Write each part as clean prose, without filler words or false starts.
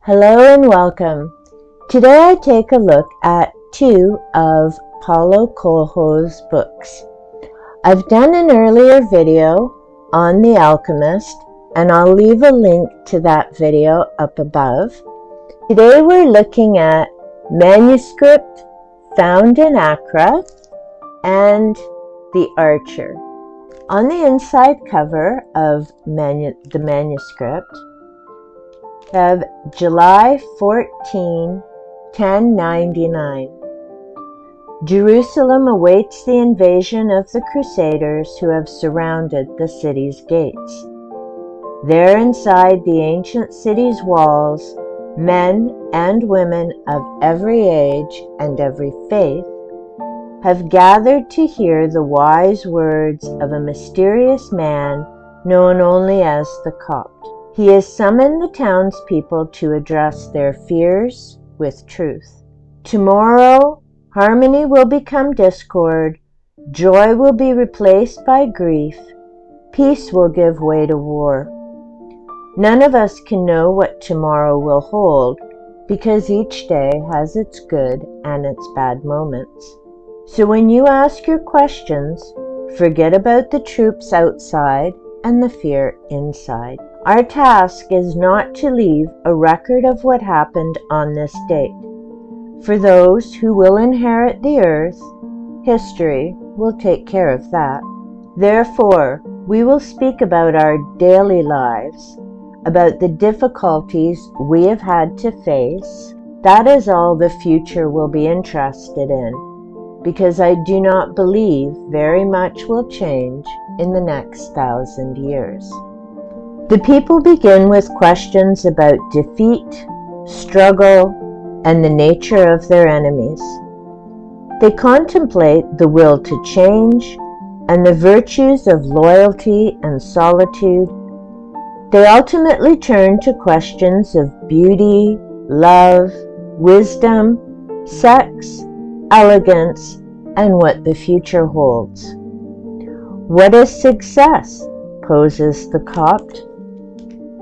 Hello and welcome. Today I take a look at two of Paulo Coelho's books. I've done an earlier video on The Alchemist, and I'll leave a link to that video up above. Today we're looking at Manuscript Found in Accra and The Archer. On the inside cover of the manuscript, have July 14, 1099. Jerusalem awaits the invasion of the Crusaders who have surrounded the city's gates. There inside the ancient city's walls, men and women of every age and every faith have gathered to hear the wise words of a mysterious man known only as the Copt. He has summoned the townspeople to address their fears with truth. Tomorrow, harmony will become discord, joy will be replaced by grief, peace will give way to war. None of us can know what tomorrow will hold, because each day has its good and its bad moments. So when you ask your questions, forget about the troops outside and the fear inside. Our task is not to leave a record of what happened on this date. For those who will inherit the earth, history will take care of that. Therefore, we will speak about our daily lives, about the difficulties we have had to face. That is all the future will be interested in, because I do not believe very much will change in the next 1,000 years. The people begin with questions about defeat, struggle, and the nature of their enemies. They contemplate the will to change and the virtues of loyalty and solitude. They ultimately turn to questions of beauty, love, wisdom, sex, elegance, and what the future holds. What is success? Poses the Copt.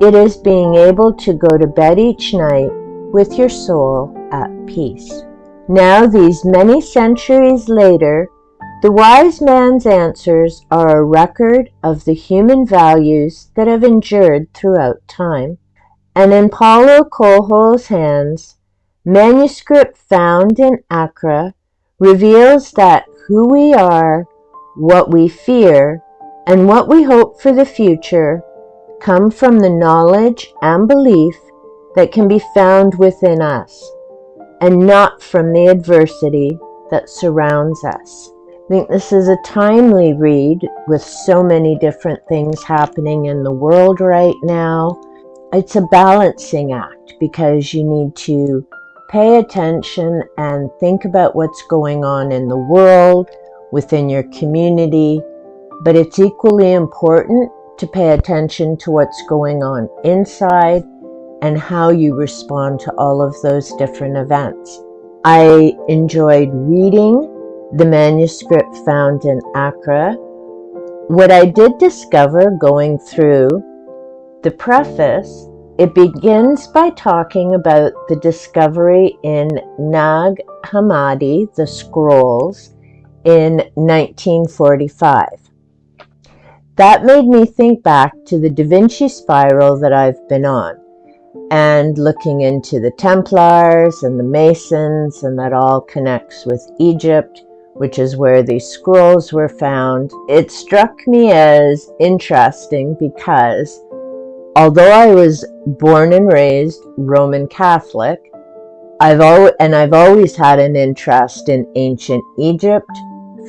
It is being able to go to bed each night with your soul at peace. Now, these many centuries later, the wise man's answers are a record of the human values that have endured throughout time. And in Paulo Coelho's hands, Manuscript Found in Accra reveals that who we are, what we fear, and what we hope for the future come from the knowledge and belief that can be found within us, and not from the adversity that surrounds us. I think this is a timely read with so many different things happening in the world right now. It's a balancing act because you need to pay attention and think about what's going on in the world, within your community, but it's equally important to pay attention to what's going on inside and how you respond to all of those different events. I enjoyed reading the Manuscript Found in Accra. What I did discover going through the preface, it begins by talking about the discovery in Nag Hammadi, the scrolls, in 1945. That made me think back to the Da Vinci spiral that I've been on, and looking into the Templars and the Masons, and that all connects with Egypt, which is where these scrolls were found. It struck me as interesting because although I was born and raised Roman Catholic, I've always had an interest in ancient Egypt.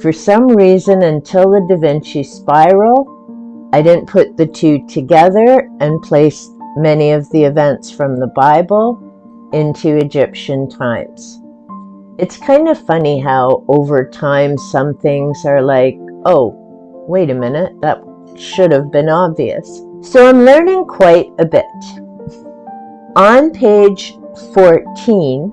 For some reason, until the Da Vinci spiral, I didn't put the two together and place many of the events from the Bible into Egyptian times. It's kind of funny how over time some things are like, oh, wait a minute, that should have been obvious. So I'm learning quite a bit. On page 14,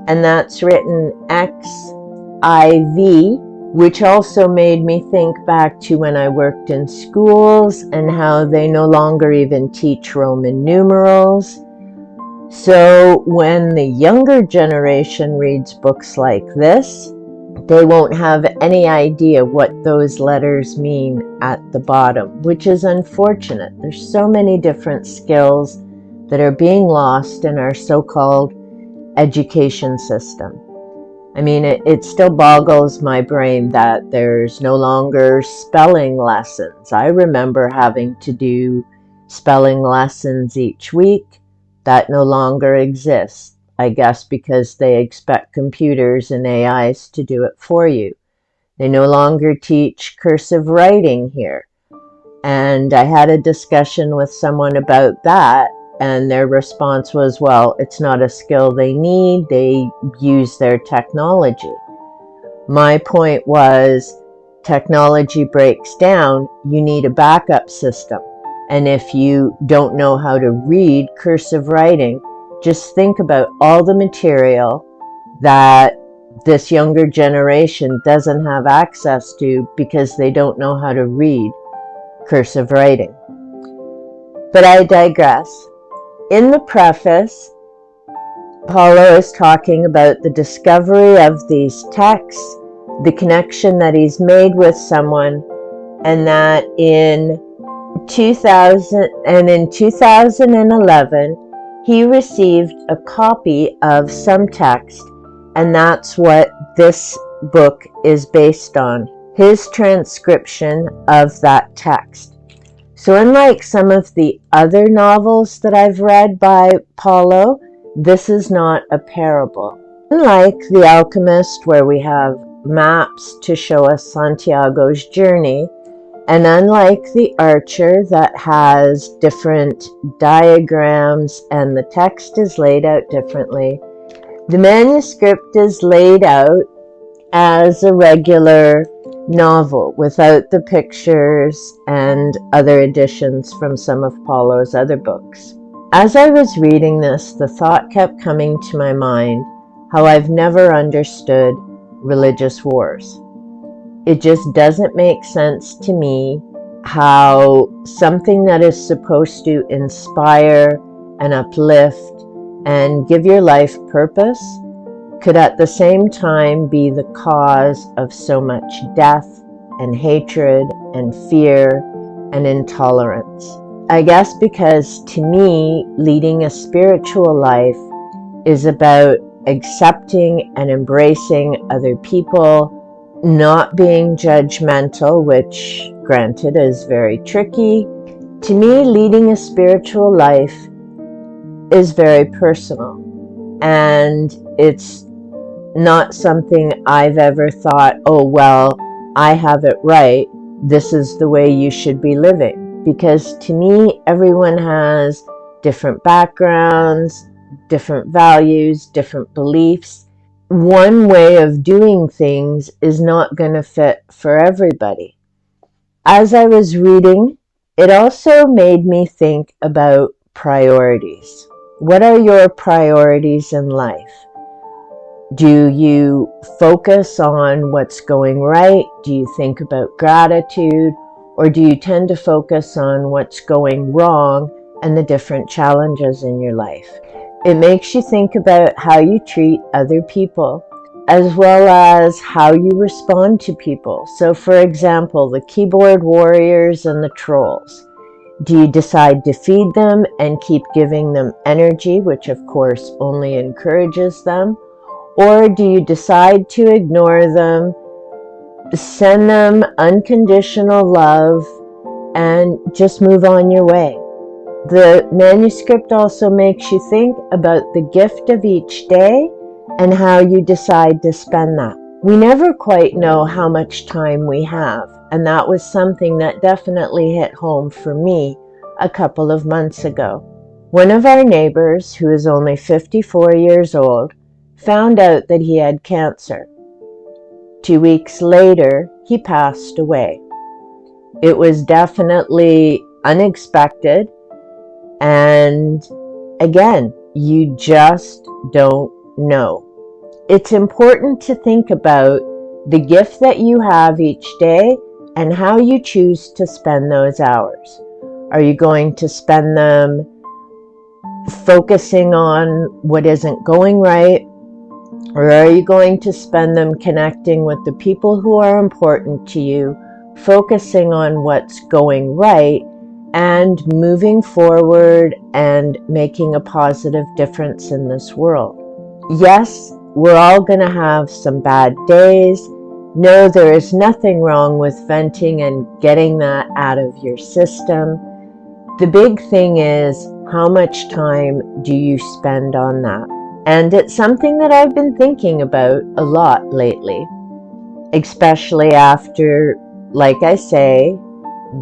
and that's written XIV, which also made me think back to when I worked in schools and how they no longer even teach Roman numerals. So when the younger generation reads books like this, they won't have any idea what those letters mean at the bottom, which is unfortunate. There's so many different skills that are being lost in our so-called education system. I mean, it still boggles my brain that there's no longer spelling lessons. I remember having to do spelling lessons each week. That no longer exists, I guess because they expect computers and AIs to do it for you. They no longer teach cursive writing here. And I had a discussion with someone about that, and their response was, well, it's not a skill they need, they use their technology. My point was, technology breaks down, you need a backup system. And if you don't know how to read cursive writing, just think about all the material that this younger generation doesn't have access to because they don't know how to read cursive writing. But I digress. In the preface, Paulo is talking about the discovery of these texts, the connection that he's made with someone, and that in 2011 he received a copy of some text, and that's what this book is based on, his transcription of that text. So unlike some of the other novels that I've read by Paulo, this is not a parable. Unlike The Alchemist, where we have maps to show us Santiago's journey, and unlike The Archer that has different diagrams and the text is laid out differently, the manuscript is laid out as a regular novel without the pictures and other additions from some of Paulo's other books. As I was reading this, the thought kept coming to my mind how I've never understood religious wars. It just doesn't make sense to me how something that is supposed to inspire and uplift and give your life purpose could at the same time be the cause of so much death and hatred and fear and intolerance. I guess because to me, leading a spiritual life is about accepting and embracing other people, not being judgmental, which granted is very tricky. To me, leading a spiritual life is very personal, and it's not something I've ever thought, oh, well, I have it right, this is the way you should be living. Because to me, everyone has different backgrounds, different values, different beliefs. One way of doing things is not going to fit for everybody. As I was reading, it also made me think about priorities. What are your priorities in life? Do you focus on what's going right? Do you think about gratitude? Or do you tend to focus on what's going wrong and the different challenges in your life? It makes you think about how you treat other people, as well as how you respond to people. So for example, the keyboard warriors and the trolls. Do you decide to feed them and keep giving them energy, which of course only encourages them? Or do you decide to ignore them, send them unconditional love, and just move on your way? The manuscript also makes you think about the gift of each day and how you decide to spend that. We never quite know how much time we have, and that was something that definitely hit home for me a couple of months ago. One of our neighbors, who is only 54 years old, found out that he had cancer. 2 weeks later, he passed away. It was definitely unexpected, and again, you just don't know. It's important to think about the gift that you have each day and how you choose to spend those hours. Are you going to spend them focusing on what isn't going right? Or are you going to spend them connecting with the people who are important to you, focusing on what's going right, and moving forward and making a positive difference in this world? Yes, we're all going to have some bad days. No, there is nothing wrong with venting and getting that out of your system. The big thing is, how much time do you spend on that? And it's something that I've been thinking about a lot lately, especially after, like I say,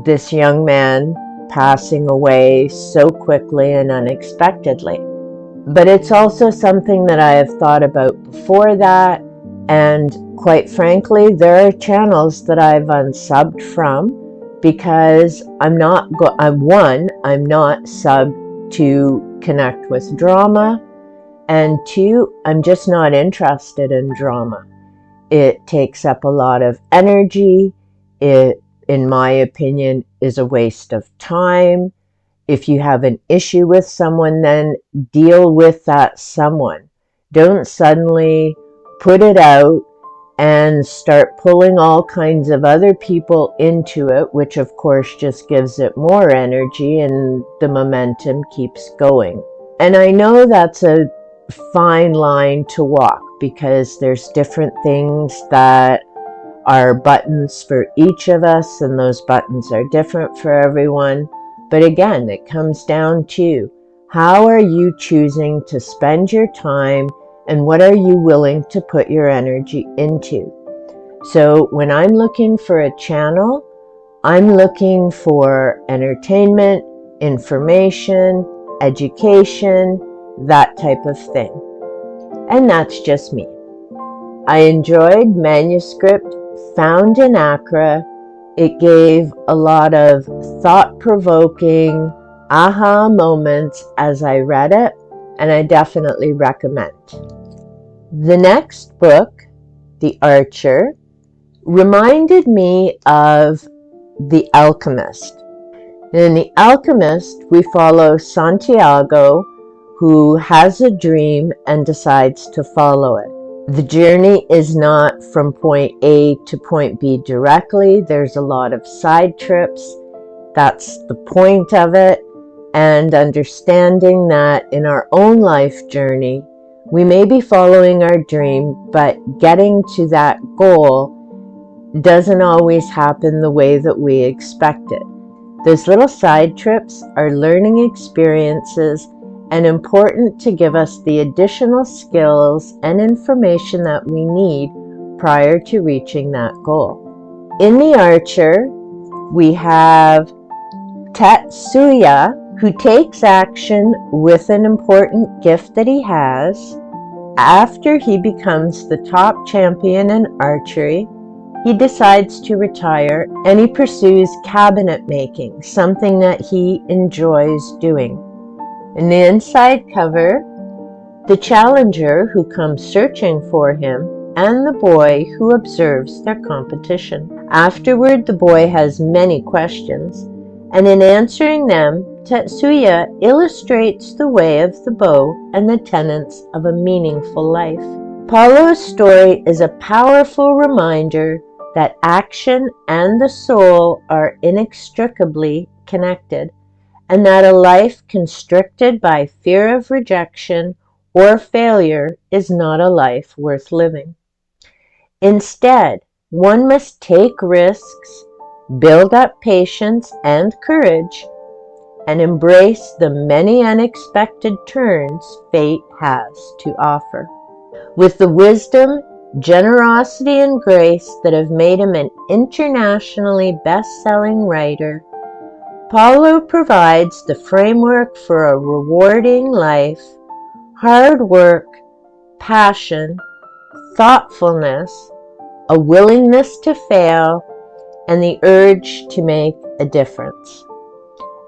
this young man passing away so quickly and unexpectedly. But it's also something that I have thought about before that, and quite frankly, there are channels that I've unsubbed from because I'm not subbed to connect with drama, and two, I'm just not interested in drama. It takes up a lot of energy. It, in my opinion, is a waste of time. If you have an issue with someone, then deal with that someone. Don't suddenly put it out and start pulling all kinds of other people into it, which of course just gives it more energy and the momentum keeps going. And I know that's a fine line to walk because there's different things that are buttons for each of us, and those buttons are different for everyone. But again, it comes down to, how are you choosing to spend your time and what are you willing to put your energy into? So when I'm looking for a channel, I'm looking for entertainment, information, education, that type of thing. And that's just me. I enjoyed Manuscript Found in Accra. It gave a lot of thought-provoking aha moments as I read it, and I definitely recommend. The next book, The Archer, reminded me of The Alchemist. In The Alchemist, we follow Santiago, who has a dream and decides to follow it. The journey is not from point A to point B directly. There's a lot of side trips. That's the point of it. And understanding that in our own life journey, we may be following our dream, but getting to that goal doesn't always happen the way that we expected. Those little side trips are learning experiences and important to give us the additional skills and information that we need prior to reaching that goal. In The Archer, we have Tetsuya, who takes action with an important gift that he has. After he becomes the top champion in archery, he decides to retire and he pursues cabinet making, something that he enjoys doing. In the inside cover, the challenger who comes searching for him and the boy who observes their competition. Afterward, the boy has many questions, and in answering them, Tetsuya illustrates the way of the bow and the tenets of a meaningful life. Paulo's story is a powerful reminder that action and the soul are inextricably connected, and that a life constricted by fear of rejection or failure is not a life worth living. Instead, one must take risks, build up patience and courage, and embrace the many unexpected turns fate has to offer. With the wisdom, generosity, and grace that have made him an internationally best-selling writer, Paulo provides the framework for a rewarding life: hard work, passion, thoughtfulness, a willingness to fail, and the urge to make a difference.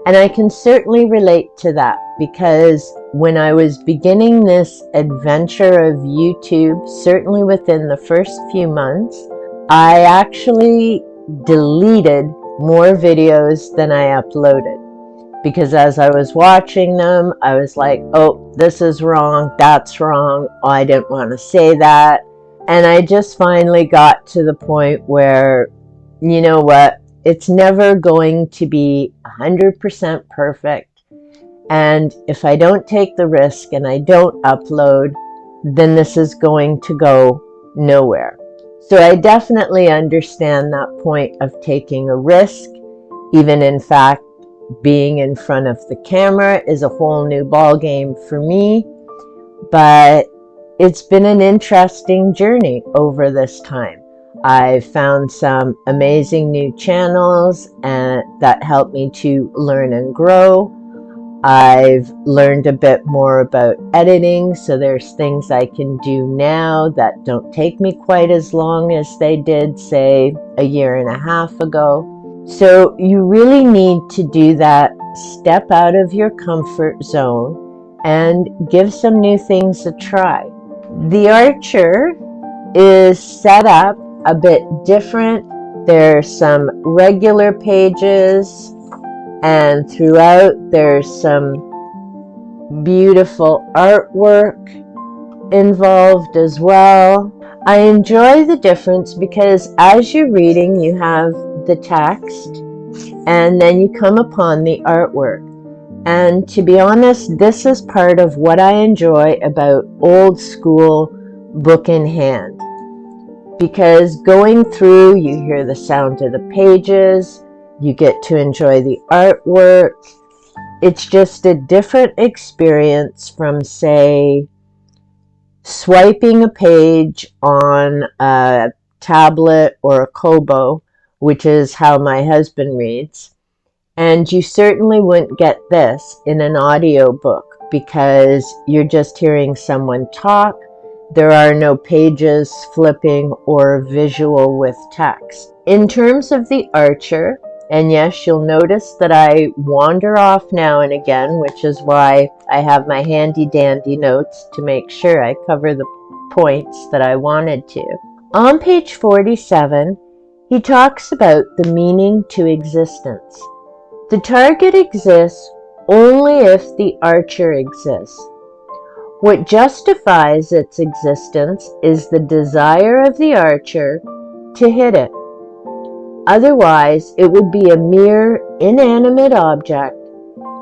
And I can certainly relate to that, because when I was beginning this adventure of YouTube, certainly within the first few months, I actually deleted more videos than I uploaded. because as I was watching them, I was like, oh, this is wrong, that's wrong, oh, I didn't want to say that. And I just finally got to the point where, you know what, it's never going to be 100% perfect. And if I don't take the risk and I don't upload, then this is going to go nowhere. So I definitely understand that point of taking a risk. Even in fact, being in front of the camera is a whole new ball game for me. But it's been an interesting journey over this time. I've found some amazing new channels that help me to learn and grow. I've learned a bit more about editing, so there's things I can do now that don't take me quite as long as they did, say, a year and a half ago. So you really need to do that, step out of your comfort zone and give some new things a try. The Archer is set up a bit different. There's some regular pages, and throughout there's some beautiful artwork involved as well. I enjoy the difference because as you're reading, you have the text and then you come upon the artwork. And to be honest, this is part of what I enjoy about old school book in hand. Because going through, you hear the sound of the pages, you get to enjoy the artwork. It's just a different experience from, say, swiping a page on a tablet or a Kobo, which is how my husband reads. And you certainly wouldn't get this in an audiobook because you're just hearing someone talk. There are no pages flipping or visual with text. In terms of the Archer, and yes, you'll notice that I wander off now and again, which is why I have my handy dandy notes to make sure I cover the points that I wanted to. On page 47, he talks about the meaning to existence. The target exists only if the Archer exists. What justifies its existence is the desire of the Archer to hit it. Otherwise, it would be a mere inanimate object,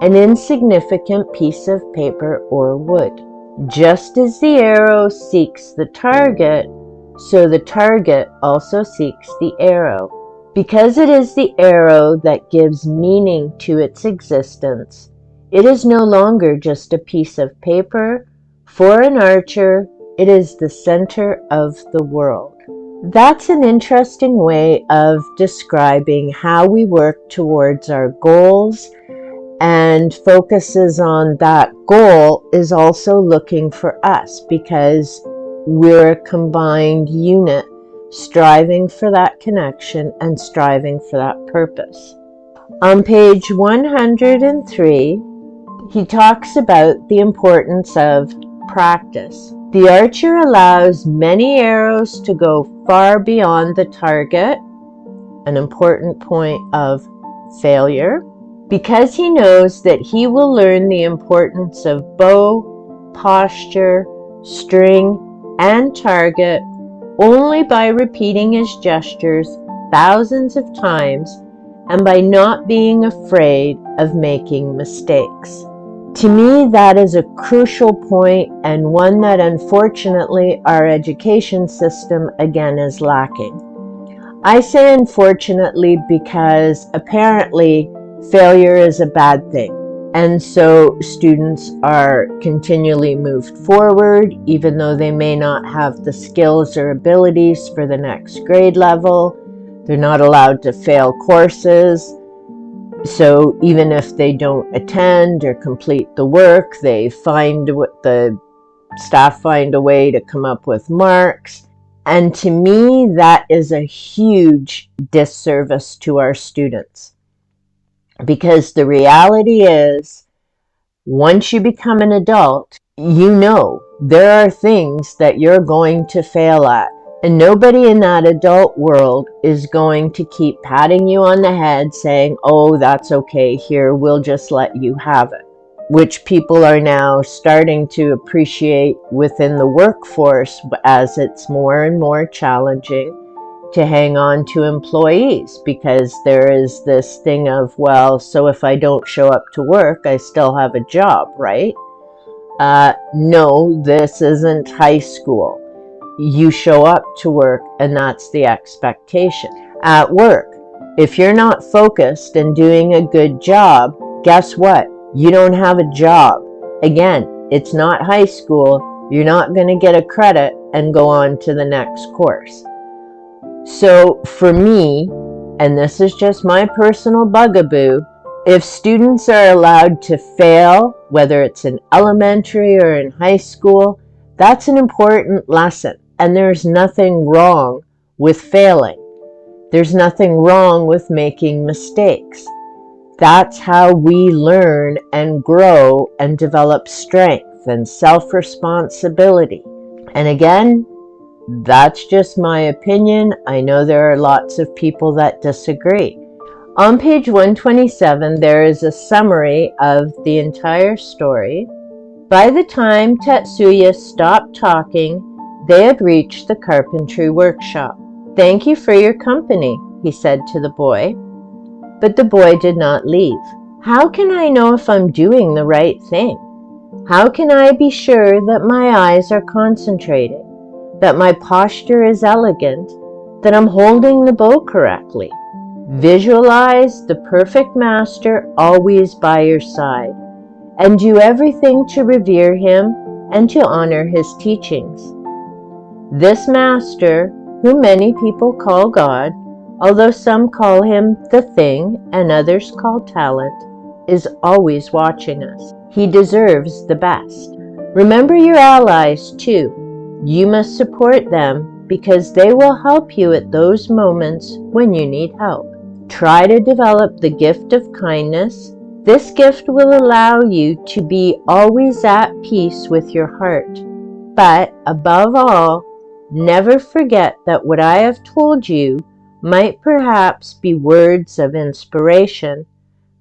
an insignificant piece of paper or wood. Just as the arrow seeks the target, so the target also seeks the arrow. Because it is the arrow that gives meaning to its existence, it is no longer just a piece of paper. For an archer, it is the center of the world. That's an interesting way of describing how we work towards our goals, and focuses on that goal is also looking for us because we're a combined unit striving for that connection and striving for that purpose. On page 103, he talks about the importance of practice. The Archer allows many arrows to go far beyond the target, an important point of failure, because he knows that he will learn the importance of bow, posture, string, and target only by repeating his gestures thousands of times and by not being afraid of making mistakes. To me, that is a crucial point and one that unfortunately our education system again is lacking. I say unfortunately because apparently failure is a bad thing. And so students are continually moved forward, even though they may not have the skills or abilities for the next grade level. They're not allowed to fail courses. So even if they don't attend or complete the work, the staff find a way to come up with marks. And to me, that is a huge disservice to our students. Because the reality is, once you become an adult, you know there are things that you're going to fail at. And nobody in that adult world is going to keep patting you on the head saying, oh, that's okay, here, we'll just let you have it. Which people are now starting to appreciate within the workforce as it's more and more challenging to hang on to employees, because there is this thing of, well, so if I don't show up to work, I still have a job, right? No, this isn't high school. You show up to work, and that's the expectation. At work, if you're not focused and doing a good job, guess what? You don't have a job. Again, it's not high school. You're not going to get a credit and go on to the next course. So for me, and this is just my personal bugaboo, if students are allowed to fail, whether it's in elementary or in high school, that's an important lesson. And there's nothing wrong with failing. There's nothing wrong with making mistakes. That's how we learn and grow and develop strength and self-responsibility. And again, that's just my opinion. I know there are lots of people that disagree. On page 127, there is a summary of the entire story. By the time Tetsuya stopped talking, they had reached the carpentry workshop. Thank you for your company, he said to the boy. But the boy did not leave. How can I know if I'm doing the right thing? How can I be sure that my eyes are concentrating, that my posture is elegant, that I'm holding the bow correctly? Visualize the perfect master always by your side, and do everything to revere him and to honor his teachings. This master, whom many people call God, although some call him the thing and others call talent, is always watching us. He deserves the best. Remember your allies too. You must support them because they will help you at those moments when you need help. Try to develop the gift of kindness. This gift will allow you to be always at peace with your heart. But above all, never forget that what I have told you might perhaps be words of inspiration,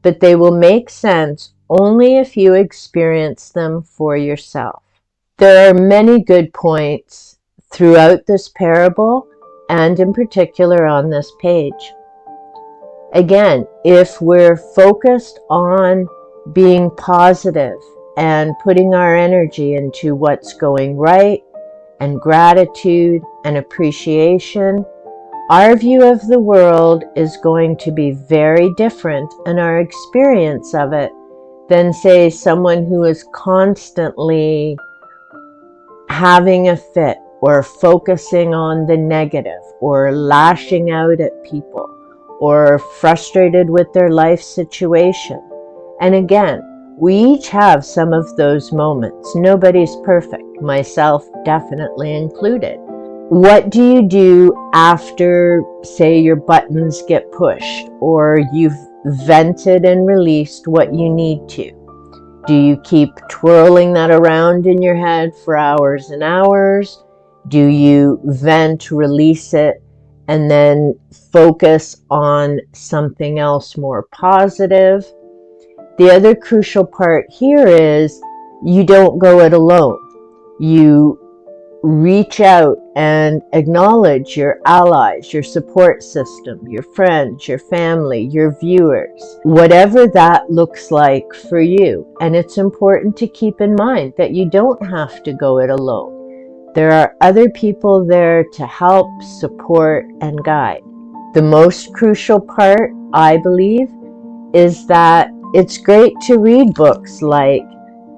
but they will make sense only if you experience them for yourself. There are many good points throughout this parable, and in particular on this page. Again, if we're focused on being positive and putting our energy into what's going right, and gratitude and appreciation, our view of the world is going to be very different, and our experience of it, than, say, someone who is constantly having a fit or focusing on the negative or lashing out at people or frustrated with their life situation. And again, we each have some of those moments. Nobody's perfect, myself definitely included. What do you do after, say, your buttons get pushed or you've vented and released what you need to? Do you keep twirling that around in your head for hours and hours? Do you vent, release it, and then focus on something else more positive? The other crucial part here is you don't go it alone. You reach out and acknowledge your allies, your support system, your friends, your family, your viewers, whatever that looks like for you. And it's important to keep in mind that you don't have to go it alone. There are other people there to help, support, and guide. The most crucial part, I believe, is that it's great to read books like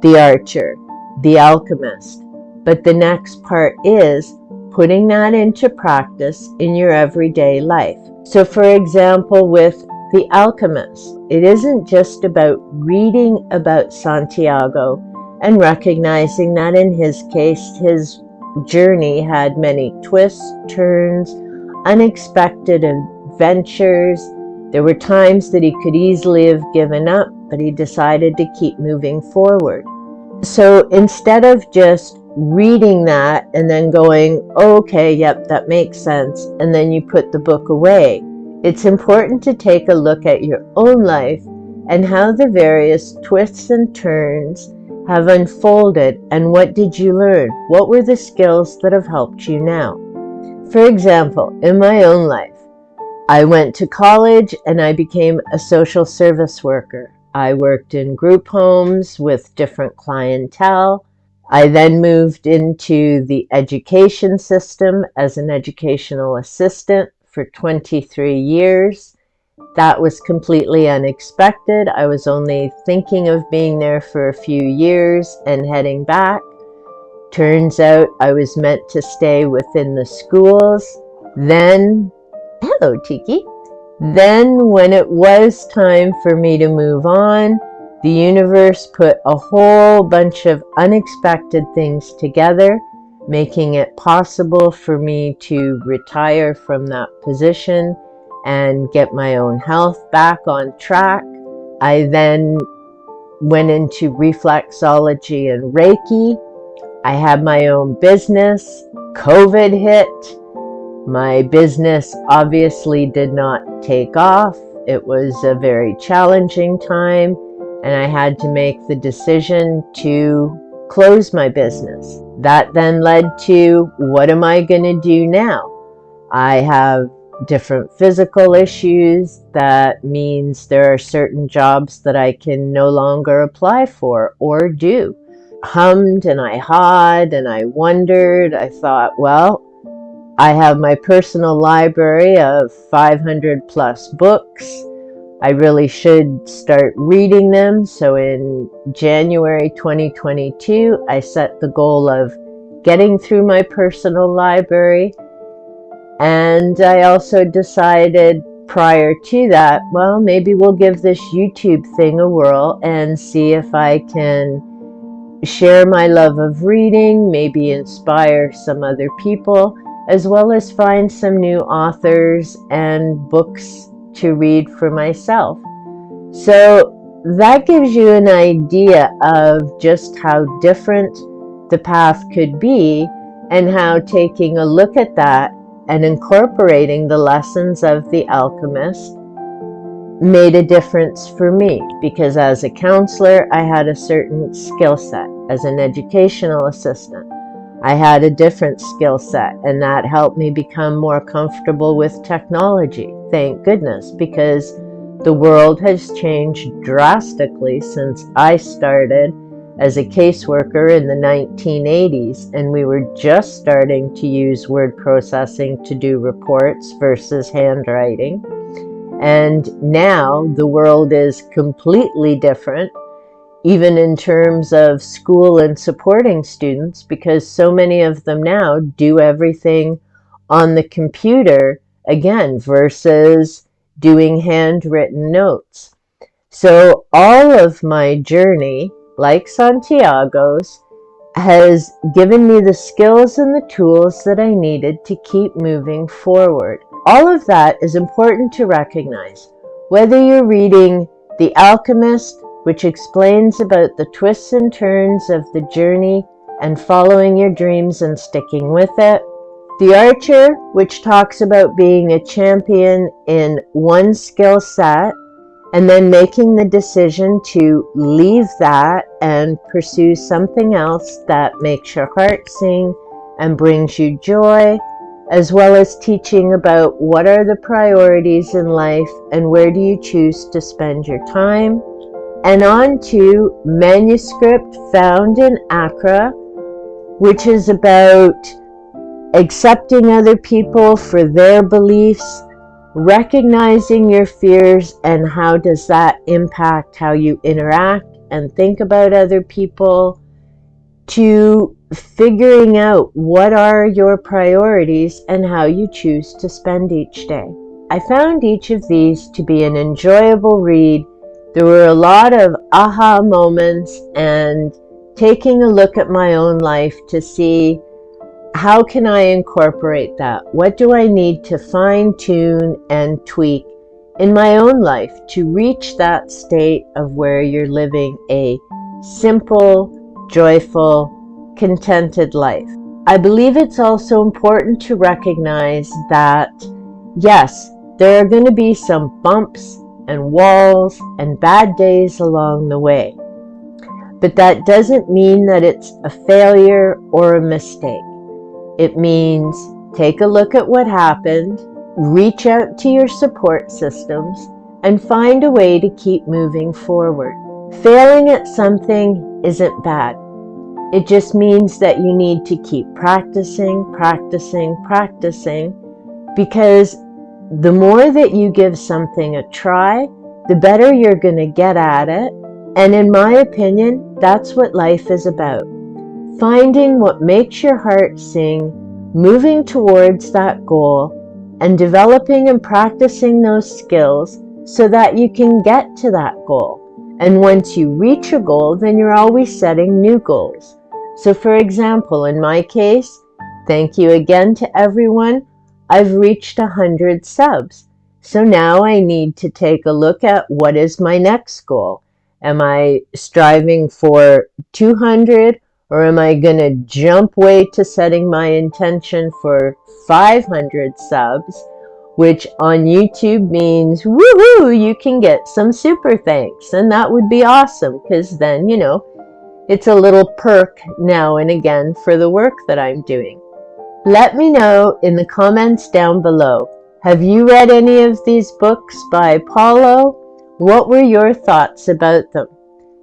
The Archer, The Alchemist, but the next part is putting that into practice in your everyday life. So for example, with The Alchemist, it isn't just about reading about Santiago and recognizing that in his case, his journey had many twists, turns, unexpected adventures. There were times that he could easily have given up, but he decided to keep moving forward. So instead of just reading that and then going, okay, yep, that makes sense, and then you put the book away. It's important to take a look at your own life and how the various twists and turns have unfolded, and what did you learn? What were the skills that have helped you now? For example, in my own life, I went to college and I became a social service worker. I worked in group homes with different clientele. I then moved into the education system as an educational assistant for 23 years. That was completely unexpected. I was only thinking of being there for a few years and heading back. Turns out I was meant to stay within the schools. Then, hello Tiki. Then when it was time for me to move on, the universe put a whole bunch of unexpected things together, making it possible for me to retire from that position and get my own health back on track. I then went into reflexology and Reiki. I had my own business. COVID hit. My business obviously did not take off. It was a very challenging time, and I had to make the decision to close my business. That then led to, what am I going to do now? I have different physical issues. That means there are certain jobs that I can no longer apply for or do. Hummed and I hawed and I wondered. I thought, well, I have my personal library of 500 plus books. I really should start reading them. So in January 2022, I set the goal of getting through my personal library. And I also decided prior to that, well, maybe we'll give this YouTube thing a whirl and see if I can share my love of reading, maybe inspire some other people, as well as find some new authors and books to read for myself. So that gives you an idea of just how different the path could be, and how taking a look at that and incorporating the lessons of the Alchemist made a difference for me, because as a counselor, I had a certain skill set. As an educational assistant, I had a different skill set, and that helped me become more comfortable with technology. Thank goodness, because the world has changed drastically since I started as a caseworker in the 1980s, and we were just starting to use word processing to do reports versus handwriting. And now the world is completely different, even in terms of school and supporting students, because so many of them now do everything on the computer, again, versus doing handwritten notes. So all of my journey, like Santiago's, has given me the skills and the tools that I needed to keep moving forward. All of that is important to recognize. Whether you're reading The Alchemist, which explains about the twists and turns of the journey and following your dreams and sticking with it, The Archer, which talks about being a champion in one skill set and then making the decision to leave that and pursue something else that makes your heart sing and brings you joy, as well as teaching about what are the priorities in life and where do you choose to spend your time. And on to Manuscript Found in Accra, which is about accepting other people for their beliefs, recognizing your fears and how does that impact how you interact and think about other people, to figuring out what are your priorities and how you choose to spend each day. I found each of these to be an enjoyable read. There were a lot of aha moments and taking a look at my own life to see, how can I incorporate that? What do I need to fine-tune and tweak in my own life to reach that state of where you're living a simple, joyful, contented life. I believe it's also important to recognize that, yes, there are going to be some bumps and walls and bad days along the way. But that doesn't mean that it's a failure or a mistake. It means take a look at what happened, reach out to your support systems, and find a way to keep moving forward. Failing at something isn't bad. It just means that you need to keep practicing, because the more that you give something a try, the better you're going to get at it. And in my opinion, that's what life is about. Finding what makes your heart sing, moving towards that goal, and developing and practicing those skills so that you can get to that goal. And once you reach a goal, then you're always setting new goals. So for example, in my case, thank you again to everyone, I've reached 100 subs. So now I need to take a look at what is my next goal. Am I striving for 200, or am I going to jump way to setting my intention for 500 subs, which on YouTube means, woohoo, you can get some super thanks. And that would be awesome, because then, you know, it's a little perk now and again for the work that I'm doing. Let me know in the comments down below. Have you read any of these books by Paulo? What were your thoughts about them?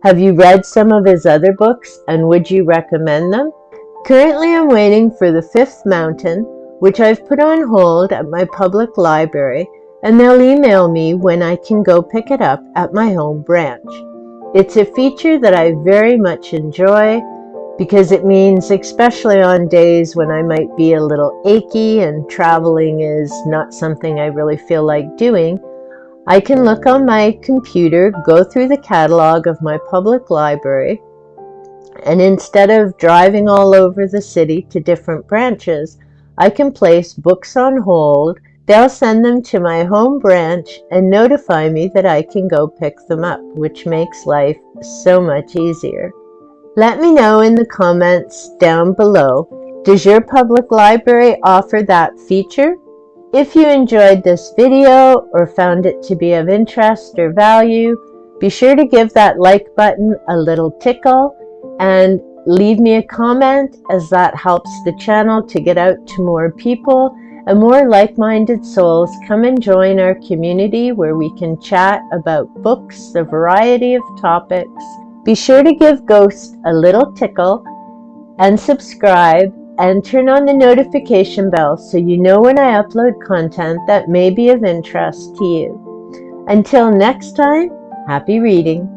Have you read some of his other books, and would you recommend them? Currently, I'm waiting for The Fifth Mountain, which I've put on hold at my public library, and they'll email me when I can go pick it up at my home branch. It's a feature that I very much enjoy, because it means, especially on days when I might be a little achy and traveling is not something I really feel like doing, I can look on my computer, go through the catalog of my public library, and instead of driving all over the city to different branches, I can place books on hold. They'll send them to my home branch and notify me that I can go pick them up, which makes life so much easier. Let me know in the comments down below, does your public library offer that feature? If you enjoyed this video or found it to be of interest or value, be sure to give that like button a little tickle and leave me a comment, as that helps the channel to get out to more people, and more like-minded souls come and join our community where we can chat about books, a variety of topics. Be sure to give Ghost a little tickle and subscribe, and turn on the notification bell so you know when I upload content that may be of interest to you. Until next time, happy reading.